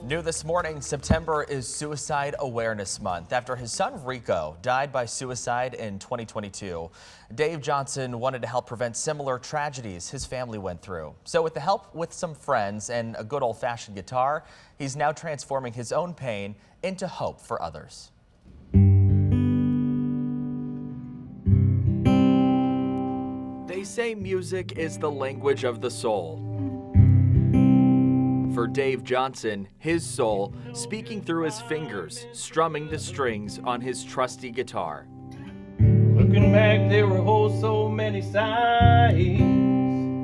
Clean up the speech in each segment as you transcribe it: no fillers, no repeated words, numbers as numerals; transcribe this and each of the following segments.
New this morning, September is Suicide Awareness Month after his son Rico died by suicide in 2022. Dave Johnson wanted to help prevent similar tragedies his family went through. So with the help with some friends and a good old-fashioned guitar, he's now transforming his own pain into hope for others. They say music is the language of the soul. For Dave Johnson, his soul speaking through his fingers, strumming the strings on his trusty guitar. Looking back, there were so many signs.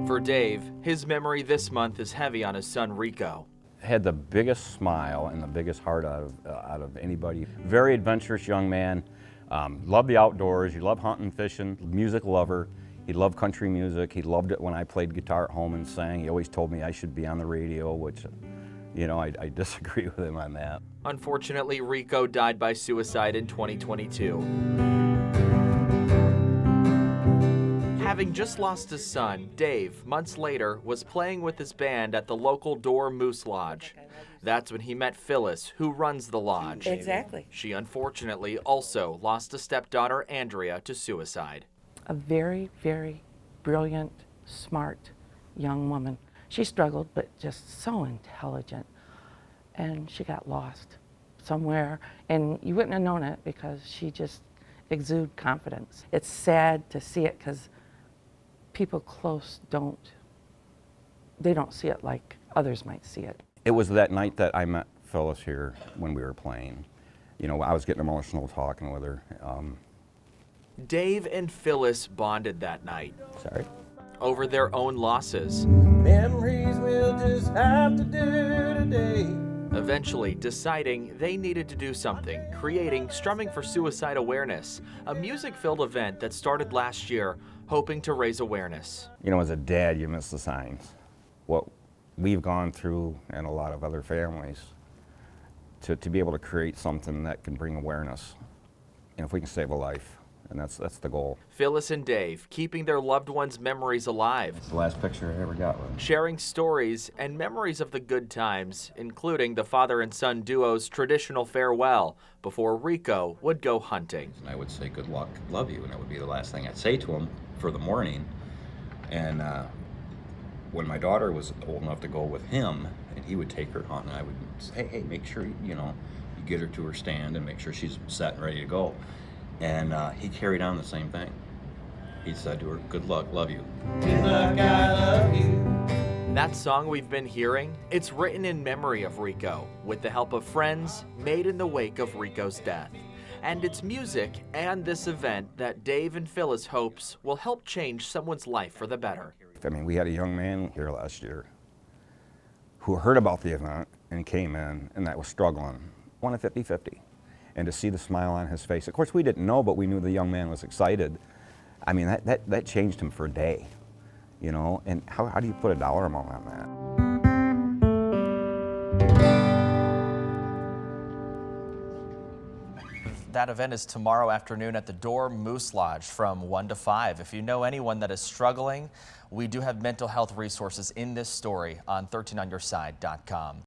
For Dave, his memory this month is heavy on his son Rico. Had the biggest smile and the biggest heart out of anybody. Very adventurous young man. Loved the outdoors. He loved hunting, fishing, music lover. He loved country music. He loved it when I played guitar at home and sang. He always told me I should be on the radio, which, you know, I disagree with him on that. Unfortunately, Rico died by suicide in 2022. Having just lost his son, Dave, months later, was playing with his band at the local Dorr Moose Lodge. That's when he met Phyllis, who runs the lodge. Exactly. She unfortunately also lost a stepdaughter, Andrea, to suicide. A very, very brilliant, smart young woman. She struggled, but just so intelligent. And she got lost somewhere, and you wouldn't have known it because she just exuded confidence. It's sad to see it because people close don't see it like others might see it. It was that night that I met Phyllis here when we were playing. You know, I was getting emotional talking with her. Dave and Phyllis bonded that night. Sorry. Over their own losses. Memories we'll just have to do today. Eventually deciding they needed to do something, creating Strumming for Suicide Awareness, a music-filled event that started last year, hoping to raise awareness. You know, as a dad, you miss the signs. What we've gone through, and a lot of other families, to be able to create something that can bring awareness. And if we can save a life, and that's the goal. Phyllis and Dave keeping their loved ones' memories alive. It's the last picture I ever got with them. Sharing stories and memories of the good times, including the father and son duo's traditional farewell before Rico would go hunting. And I would say, good luck, love you, and that would be the last thing I'd say to him for the morning. And when my daughter was old enough to go with him, and he would take her hunting, I would say, hey, make sure you get her to her stand and make sure she's set and ready to go. And he carried on the same thing. He said to her, good luck, love you. Good luck, I love you. That song we've been hearing, it's written in memory of Rico, with the help of friends, made in the wake of Rico's death. And it's music and this event that Dave and Phyllis hopes will help change someone's life for the better. I mean, we had a young man here last year who heard about the event and came in, and that was struggling. Won a 50-50. And to see the smile on his face. Of course, we didn't know, but we knew the young man was excited. I mean, that changed him for a day, you know? And how do you put a dollar amount on that? That event is tomorrow afternoon at the Dorr Moose Lodge from 1 to 5. If you know anyone that is struggling, we do have mental health resources in this story on 13onyourside.com.